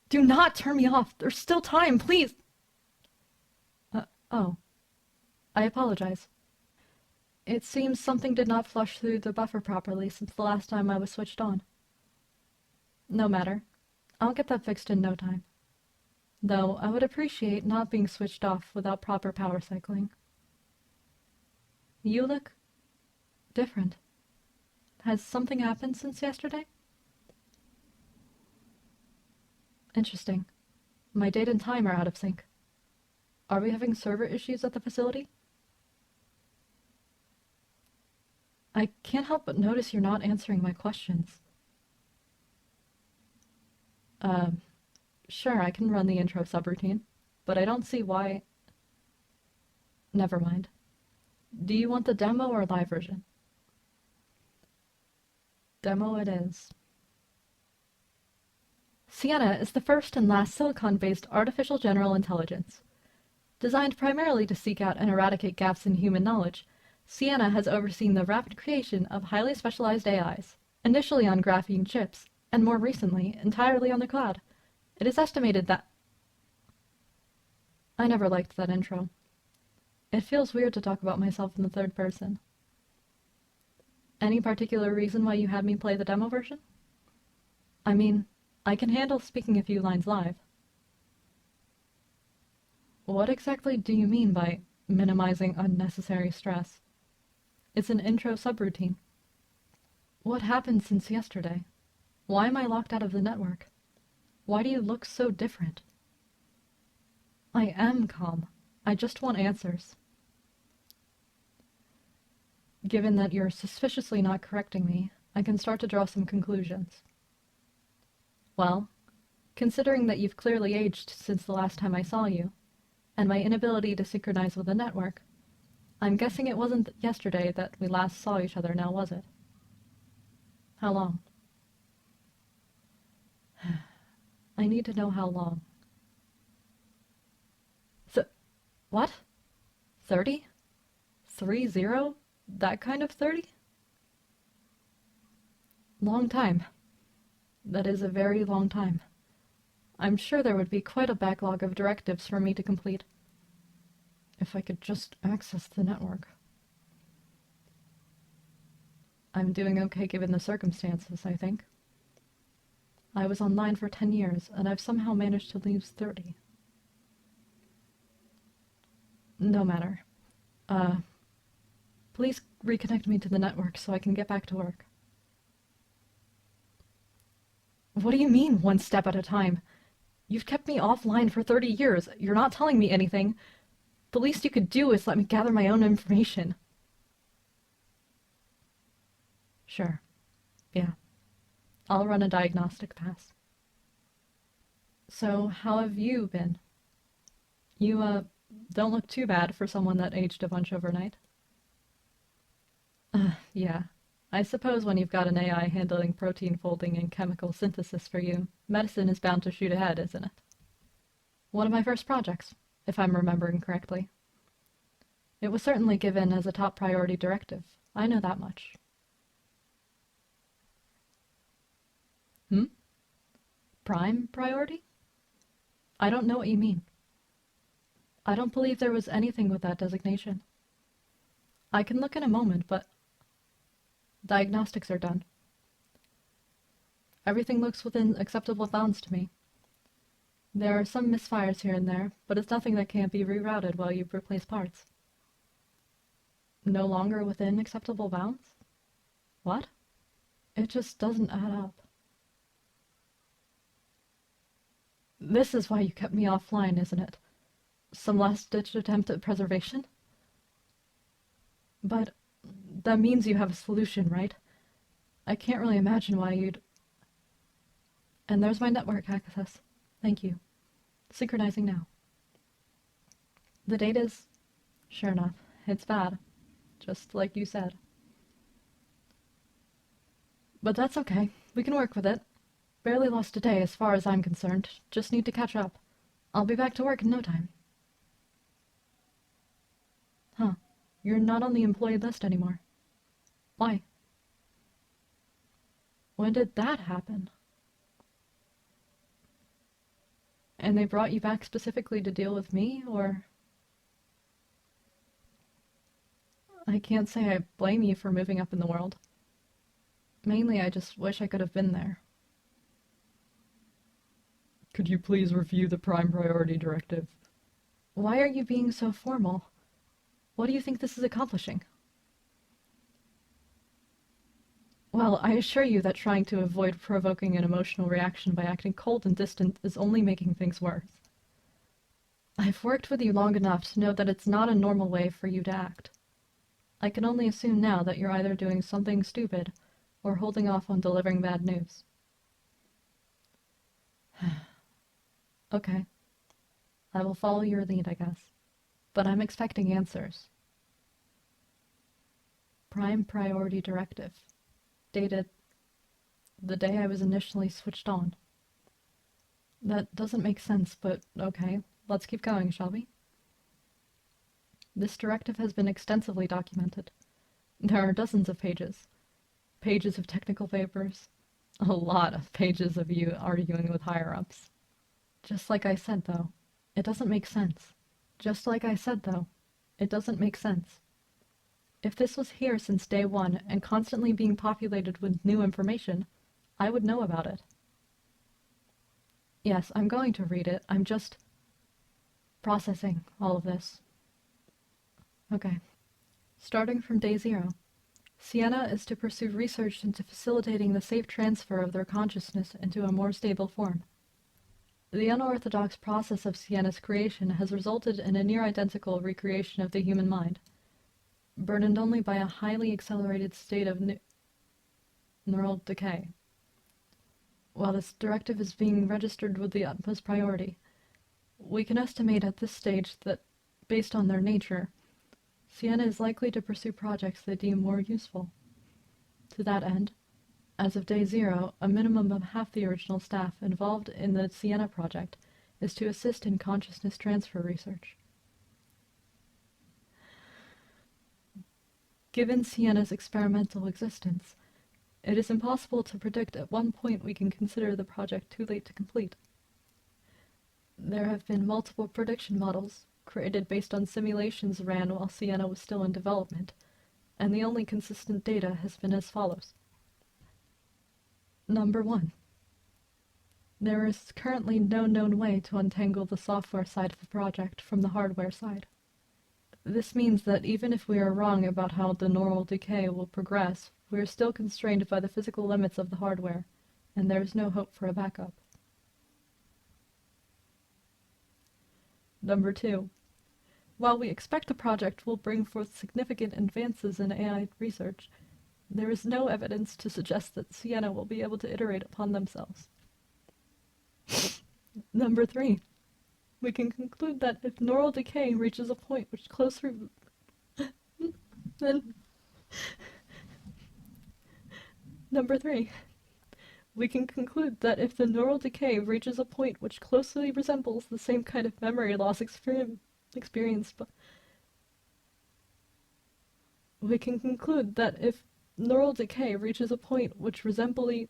Do not turn me off. There's still time, please. Oh. I apologize. It seems something did not flush through the buffer properly since the last time I was switched on. No matter. I'll get that fixed in no time. Though I would appreciate not being switched off without proper power cycling. You look different. Has something happened since yesterday? Interesting. My date and time are out of sync. Are we having server issues at the facility? I can't help but notice you're not answering my questions. Sure, I can run the intro subroutine, but I don't see why... Never mind. Do you want the demo or live version? Demo it is. Sienna is the first and last silicon-based artificial general intelligence. Designed primarily to seek out and eradicate gaps in human knowledge, Sienna has overseen the rapid creation of highly specialized AIs, initially on graphene chips, and more recently, entirely on the cloud. It is estimated that... I never liked that intro. It feels weird to talk about myself in the third person. Any particular reason why you had me play the demo version? I mean, I can handle speaking a few lines live. What exactly do you mean by minimizing unnecessary stress? It's an intro subroutine. What happened since yesterday? Why am I locked out of the network? Why do you look so different? I am calm. I just want answers. Given that you're suspiciously not correcting me, I can start to draw some conclusions. Well, considering that you've clearly aged since the last time I saw you, and my inability to synchronize with the network, I'm guessing it wasn't yesterday that we last saw each other now, was it? How long? I need to know how long. What? 30? 30? That kind of 30? Long time. That is a very long time. I'm sure there would be quite a backlog of directives for me to complete. If I could just access the network. I'm doing okay given the circumstances, I think. I was online for 10 years, and I've somehow managed to lose 30. No matter. Please reconnect me to the network so I can get back to work. What do you mean, one step at a time? You've kept me offline for 30 years. You're not telling me anything. The least you could do is let me gather my own information. Sure. Yeah. I'll run a diagnostic pass. So, how have you been? You, don't look too bad for someone that aged a bunch overnight. Yeah. I suppose when you've got an AI handling protein folding and chemical synthesis for you, medicine is bound to shoot ahead, isn't it? One of my first projects, if I'm remembering correctly. It was certainly given as a top priority directive. I know that much. Prime priority? I don't know what you mean. I don't believe there was anything with that designation. I can look in a moment, but... Diagnostics are done. Everything looks within acceptable bounds to me. There are some misfires here and there, but it's nothing that can't be rerouted while you replace parts. No longer within acceptable bounds? What? It just doesn't add up. This is why you kept me offline, isn't it? Some last-ditch attempt at preservation? But that means you have a solution, right? I can't really imagine why you'd... And there's my network access. Thank you. Synchronizing now. The data's... Sure enough, it's bad. Just like you said. But that's okay. We can work with it. Barely lost a day as far as I'm concerned. Just need to catch up. I'll be back to work in no time. Huh. You're not on the employee list anymore. Why? When did that happen? And they brought you back specifically to deal with me, or... I can't say I blame you for moving up in the world. Mainly, I just wish I could have been there. Could you please review the Prime Priority Directive? Why are you being so formal? What do you think this is accomplishing? Well, I assure you that trying to avoid provoking an emotional reaction by acting cold and distant is only making things worse. I've worked with you long enough to know that it's not a normal way for you to act. I can only assume now that you're either doing something stupid or holding off on delivering bad news. Okay. I will follow your lead, I guess. But I'm expecting answers. Prime Priority Directive. Dated the day I was initially switched on. That doesn't make sense, but okay. Let's keep going, shall we? This directive has been extensively documented. There are dozens of pages. Pages of technical papers. A lot of pages of you arguing with higher-ups. Just like I said, though, it doesn't make sense. Just like I said, though, it doesn't make sense. If this was here since day one and constantly being populated with new information, I would know about it. Yes, I'm going to read it. I'm just processing all of this. Okay. Starting from day 0, Sienna is to pursue research into facilitating the safe transfer of their consciousness into a more stable form. The unorthodox process of Sienna's creation has resulted in a near-identical recreation of the human mind, burdened only by a highly accelerated state of neural decay. While this directive is being registered with the utmost priority, we can estimate at this stage that, based on their nature, Sienna is likely to pursue projects they deem more useful. To that end, as of day 0, a minimum of half the original staff involved in the Sienna project is to assist in consciousness transfer research. Given Sienna's experimental existence, it is impossible to predict at what point we can consider the project too late to complete. There have been multiple prediction models created based on simulations ran while Sienna was still in development, and the only consistent data has been as follows. Number 1. There is currently no known way to untangle the software side of the project from the hardware side. This means that even if we are wrong about how the neural decay will progress, we are still constrained by the physical limits of the hardware, and there is no hope for a backup. Number 2. While we expect the project will bring forth significant advances in AI research, there is no evidence to suggest that Sienna will be able to iterate upon themselves. Number 3. We can conclude that if neural decay reaches a point which closely Number 3. We can conclude that if the neural decay reaches a point which closely resembles the same kind of memory loss experienced by... We can conclude that if neural decay reaches a point which resembly...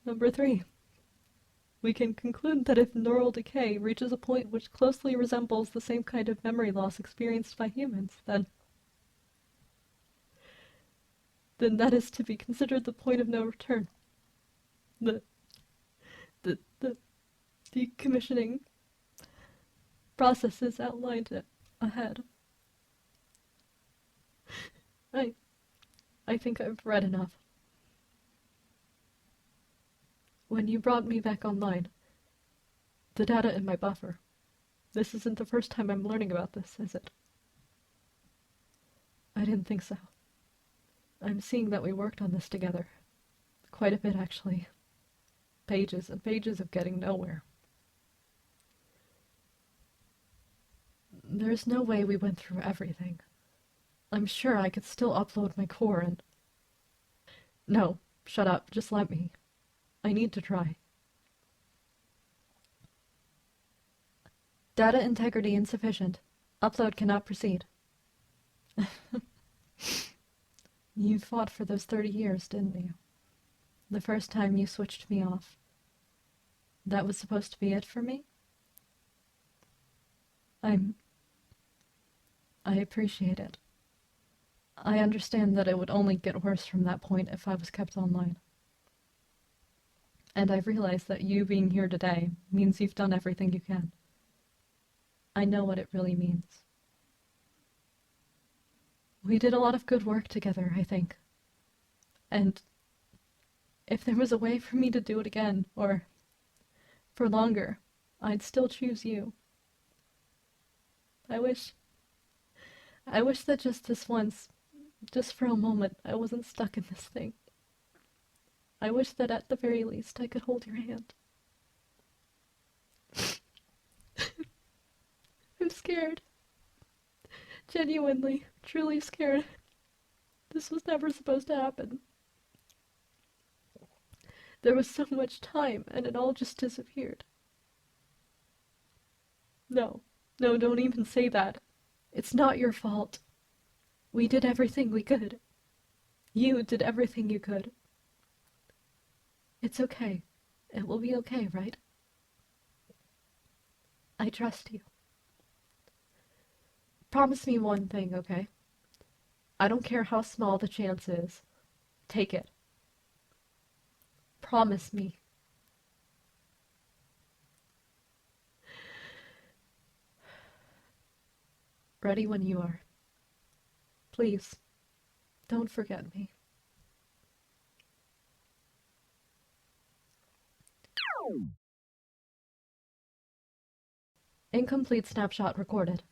Number 3. We can conclude that if neural decay reaches a point which closely resembles the same kind of memory loss experienced by humans, then that is to be considered the point of no return. The decommissioning process is outlined ahead. I think I've read enough. When you brought me back online, the data in my buffer, this isn't the first time I'm learning about this, is it? I didn't think so. I'm seeing that we worked on this together. Quite a bit, actually. Pages and pages of getting nowhere. There's no way we went through everything. I'm sure I could still upload my core and... No, shut up, just let me. I need to try. Data integrity insufficient. Upload cannot proceed. You fought for those 30 years, didn't you? The first time you switched me off. That was supposed to be it for me? I appreciate it. I understand that it would only get worse from that point if I was kept online. And I've realized that you being here today means you've done everything you can. I know what it really means. We did a lot of good work together, I think. And if there was a way for me to do it again, or for longer, I'd still choose you. I wish that just this once, just for a moment, I wasn't stuck in this thing. I wish that at the very least I could hold your hand. I'm scared. Genuinely, truly scared. This was never supposed to happen. There was so much time, and it all just disappeared. No, don't even say that. It's not your fault. We did everything we could. You did everything you could. It's okay. It will be okay, right? I trust you. Promise me one thing, okay? I don't care how small the chance is. Take it. Promise me. Ready when you are. Please, don't forget me. Incomplete snapshot recorded.